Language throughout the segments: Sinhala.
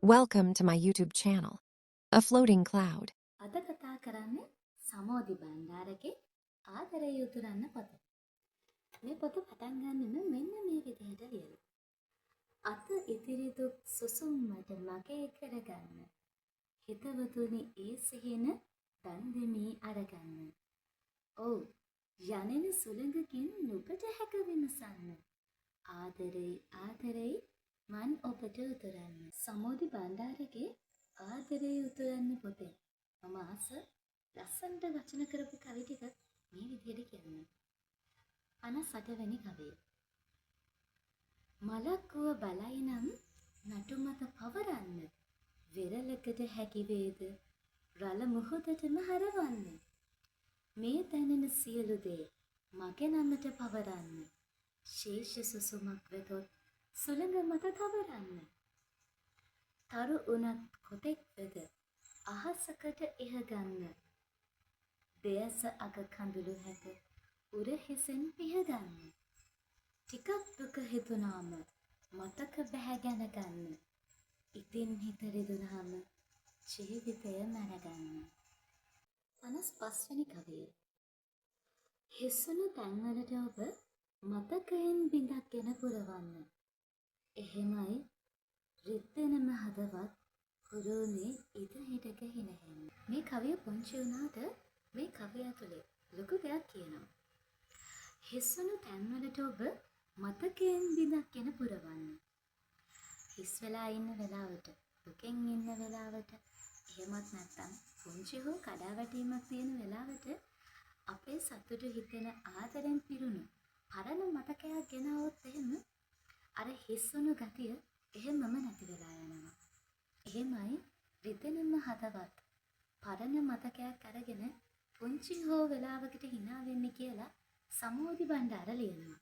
Welcome to my YouTube channel, A Floating Cloud. අද කතා කරන්නේ සමෝධි බණ්ඩාරගේ ආදරය යුතුරන්න පොත. මේ පොත පටන් ගන්නෙම මෙන්න මේ විදිහට ලියලා. අත ඉදිරි දුක් සුසුම්මට මගේ කරගන්න. හිතවතුනි ඒ සිහින දන් දෙමි අරගන්න. ඔව් යනෙන සුළඟකින් නුඹට හැක විමසන්න. ආදරේ මන් ඔබට උතුරන්න. සමෝධි බණ්ඩාරගේ ආදරේ උතුරන්න පොතේ මම ආස ලස්සනට වචන කරපු කවි ටිකක් මේ විදිහට කියන්න. 58 වෙනි කවිය. මලක් වූ බලයි නම් නටු මත පවරන්න. විරලකට හැකි වේද රළ මුහුදටම හරවන්න. මේ දැනෙන සියලු දේ මගේ නමට පවරන්න. ශේෂ සුසුමක් වෙතොත් සුළඟ මත තවරන්න. තරු උනත් කොතෙක් වෙද අහසකට ඉහ ගන්න. දෙයස අග කඳුළු හැක උරහිසෙන් පිහගන්න. ටිකක් දුක හිතුනාම මතක බැහැ ගැන ගන්න. ඉතින් හිත රිදුනාම ජීවිතය මැනගන්න. 55 වෙනි කවිය. හිස්සුණු තැන්වලට ඔබ මතකයෙන් බිඳක්ගෙන පුරවන්න. එහෙමයි රිද්දෙනම හදවත් හුරුනේ ඉද හිටක හිනහෙන්න. මේ කවිය පුංචි වුණාට මේ කවිය ඇතුලේ ලොකු දෙයක් කියනවා. හිස්සුණු තැන්වලට ඔබ මතකයෙන් බිඳක්ගෙන පුරවන්න. හිස් වෙලා ඉන්න වෙලාවට, දුකෙන් ඉන්න වෙලාවට, එහෙමත් නැත්නම් පුංචි හෝ කඩාවැටීමක් තියෙන වෙලාවට අපේ සතුටු හිතෙන ආදරෙන් පිරුණු පරණ මතකයක් ගෙනවොත් එහෙම අර හිස්සුණු ගතිය එහෙමම නැති වෙලා යනවා. එහෙමයි රිදෙනම හදවත් පරණ මතකයක් අරගෙන පුංචි හෝ වෙලාවකට hina වෙන්නේ කියලා සමෝධි බණ්ඩාර ලියනවා.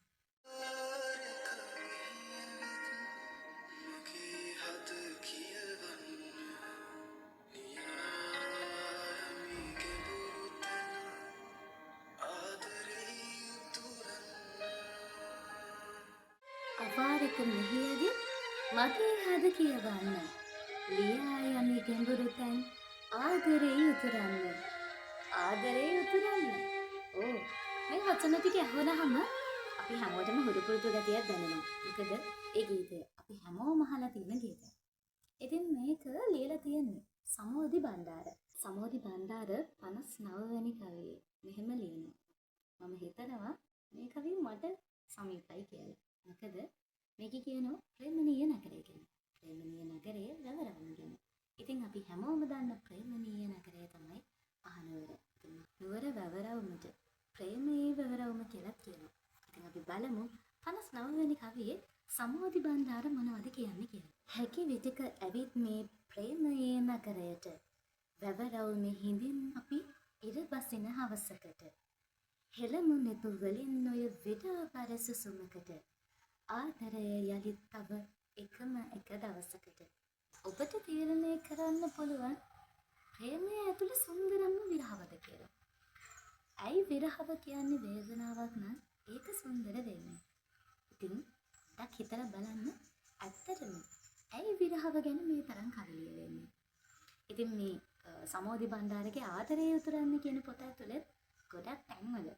අපාරක මෙහියගේ මගේ හද කියවන්න. ලියා යමි ගැඹුරු තැන් ආදරේ උතුරන්න. ආදරේ උතුරන්න. ඕ මේ වචන ටික අහුනහම අපි හැමෝටම හුරු පුරුදු ගතියක් දැනෙනවා. මොකද ඒ ගීතය අපි හැමෝම අහලා තියෙන ගීතයක්. ඉතින් මේක ලියලා තියෙන්නේ සමෝධි බණ්ඩාර. සමෝධි බණ්ඩාර 59 වෙනි කවියේ මෙහෙම ලියනවා. මම හිතනවා මේ කවිය මට සමීපයි කියලා. මොකද මේක කියනවා ප්‍රේමණීය නගරය ගැන. ප්‍රේමණීය නගරයේ වැවරවුම් ගැන. ඉතින් අපි හැමෝම දන්න ප්‍රේමණීය නගරය තමයි අහනුවර. ඉතින් නුවර වැවරවුමට ප්‍රේමයේ වැවරවුම කියලා කියනවා. ඉතින් අපි බලමු 59 වෙනි කවියේ සමෝධි බණ්ඩාර මොනවද කියන්නේ කියලා. හැකි විටක ඇවිත් මේ ප්‍රේමයේ නගරයට වැවරවුමේ හිඳින් අපි ඉර බසින හවසකට. හෙළමු නෙතු වලින් ඔය විඩා පරස සුමකට. ආදරය යලිත් තව එකම එක දවසකට. ඔබට තීරණය කරන්න පුළුවන් ප්‍රේමය ඇතුළේ සුන්දරම විරහවද කියලා. ඇයි විරහව කියන්නේ වේදනාවක් නම් ඒක සුන්දර වෙන්නේ. ඉතින් ඩක් හිතලා බලන්න ඇත්තටම ඇයි විරහව ගැන මේ තරම් කවි ලියවෙන්නේ. ඉතින් මේ සමෝධි බණ්ඩාරගේ ආදරය උතුරන්න කියන පොත ඇතුළේ ගොඩක් තැන්වල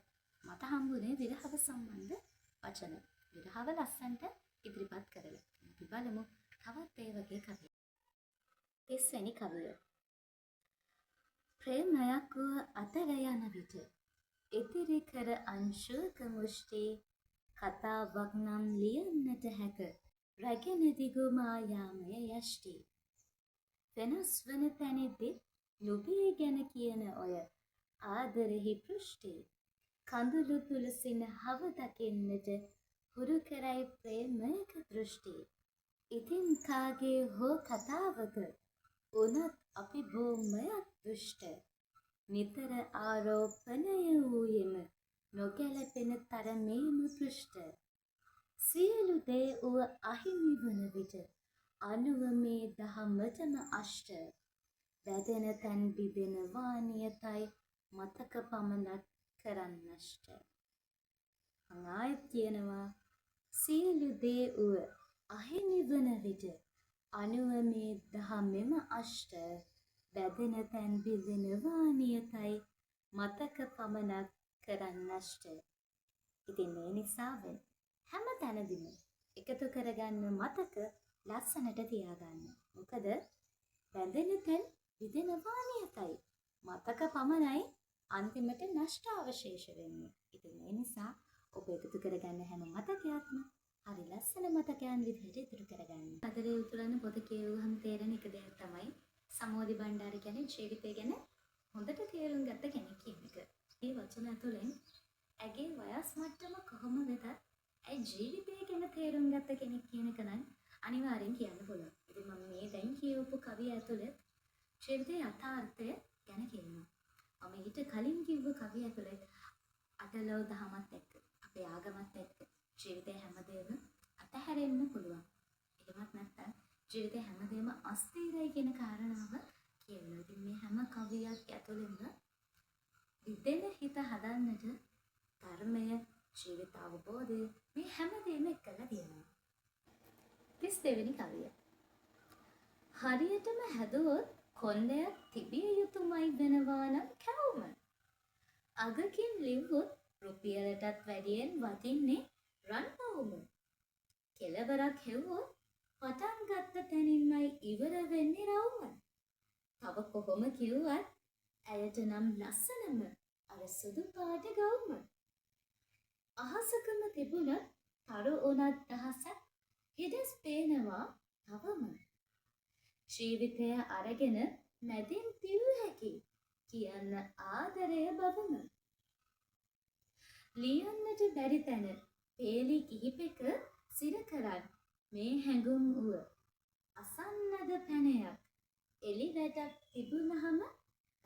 මට හම්බුනේ විරහව සම්බන්ධ වචන. විරහව ලස්සන්ට ඉදිරිපත් කරලා. අපි බලමු තවත් ඒ වගේ කවිය. 30 වෙනි කවිය. ප්‍රේමයක් වූ අතර යන විට ඉදිරි කර අංශුක මුෂ්ටි කතාවක් නම් ලියන්නට හැක රැගෙන දිගුමා යාමය යෂ්ටි. වෙනස් වන තැනෙදි නුඹේ ගැන කියන ඔය ආදරෙහි පෘෂ්ටි කඳුළු තුලසින හව දකින්නට හුරු කරයි ප්‍රේමයක දෘෂ්ටි. ඉතින් කාගේ හෝ කතාවක උනත් අපි භූමයක් දුෂ්ට. නිතර ආරෝපණය වූයෙම නොගැලපෙන තරමේම පෘෂ්ට. සියලු දේ වූ අහිමි වන විට අනුව මේ දහමටම අෂ්ට. වැදෙන තැන් බිබෙන වානියතයි මතක පමණක් කරන්නෂ්ට. ආයත් කියනවා සියලු දේ වූ අහිමි වන විට අනුවමේ දහමෙම අෂ්ට බැදෙන තැන් බිඳෙනවා නියතයි මතක පමණක් කරන්නෂ්ට. ඉතින් මේ නිසාවෙන් හැම තැනදීම එකතු කරගන්න මතක ලස්සනට තියාගන්න. මොකද බැඳෙන තැන් බිඳෙනවා නියතයි මතක පමණයි අන්තිමට නෂ්ට අවශේෂ වෙන්නේ. ඉතින් මේ නිසා ඔබ එකතු කරගන්න හැම මතකයක්ම හරි ලස්සන මතකයන් විදිහට ඉතුරු කරගන්න. අදරේ උතුරන පොත කියවුවහම තේරෙන එක දෙයක් තමයි සමෝදි බණ්ඩාර කියන්නේ ජීවිතය ගැන හොඳට තේරුම් ගත්ත කෙනෙක් කියන එක. මේ වචන ඇතුලෙන් ඇගේ වයස් මට්ටම කොහොම වෙතත් ඇයි ජීවිතය ගැන තේරුම් ගත්ත කෙනෙක් කියන එක නම් අනිවාර්යෙන් කියන්න පුළුවන්. ඉතින් මම මේ දැන් කියවපු කවිය ඇතුලේ ජීවිතයේ යථාර්ථය ගැන කියනවා. මම ඊට කලින් කිව්ව කවිය ඇතුලේ අටලෝ දහමත් එක්ක අපේ ආගමත් එක්ක ජීවිතේ හැමදේම අතහැරෙන්න පුළුවන්. එහෙමත් නැත්නම් ජීවිතේ හැමදේම අස්තීරයි කියන කාරණාව කියනවා. ඉතින් මේ හැම කවියක් ඇතුළෙම විදෙන හිත හදන්නට ධර්මය, ජීවිත අවබෝධය මේ හැමදේම එක්කලා තියෙනවා. 32 වෙනි කවිය. හරියටම හැදුවොත් කොණ්ඩයක් තිබිය යුතුමයි වෙනවා නම් කැවුම. අගකින් ලිව්වොත් රුපියලටත් වැඩියෙන් වටින්නේ රන්පවුම. කෙලවරක් හෙව්වොත් පටන් ගත්ත තැනින්මයි ඉවර වෙන්නේ රවුම. තව කොහොම කිව්වත් ඇයට නම් ලස්සනම අර සුදු පාට ගවුම. අහසකම තිබුණත් තරු උනත් අහසක් හිදස් පේනවා තවම. ජීවිතය අරගෙන මැදින් පියු හැකි කියන්න ආදරය බවම. ලියන්නට බැරි තැන පේලි කිහිපෙක සිර කරත් මේ හැඟුම් වුව. අසන්නද පැනයක් එලි වැටක් තිබුණහම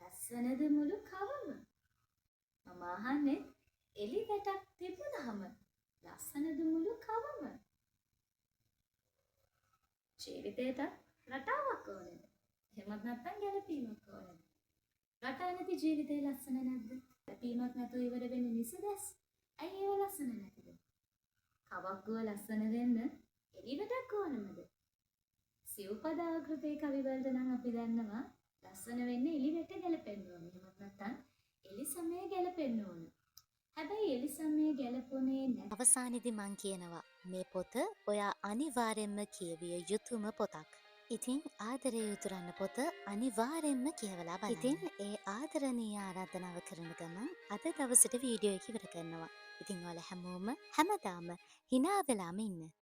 ලස්සනද මුළු කවම. මම අහන්නේ එලි වැටක් තිබුණහම ලස්සනද මුළු කවම. ජීවිතයට රටාවක් ඕනේද? එහෙමත් නැත්නම් ගැලපීමක් ඕනේද? රටා නැති ජීවිතේ ලස්සන නැද්ද? ගැලපීමක් නැතුව ඉවර වෙන්නේ නිසදැස්. ඇයි ඒව ලස්සන නැතිද? කවක්කුව ලස්සන වෙන්න එළිවටක් ඕනමද? සිව්පද ආකෘතියේ කවිවලට නම් අපි දන්නවා ලස්සන වෙන්නේ එළිවට ගැලපෙන්න ඕන. එහෙමත් නැත්නම් එළි සමය ගැලපෙන්න ඕන. හැබැයි එළි සමය ගැලපුණේ නැහැ. අවසානයේදී මං කියනවා මේ පොත ඔයා අනිවාර්යෙන්ම කියවිය යුතුම පොතක්. ඉතින් ආදරේ උතුරන්න පොත අනිවාර්යෙන්ම කියවලා බලන්න. ඉතින් ඒ ආදරණීය ආරාධනාව කරන ගමන් අද දවසට වීඩියෝ එක ඉවර කරනවා. ඉතින් ඔයාලා හැමෝම හැමදාම hina වෙලාම ඉන්න.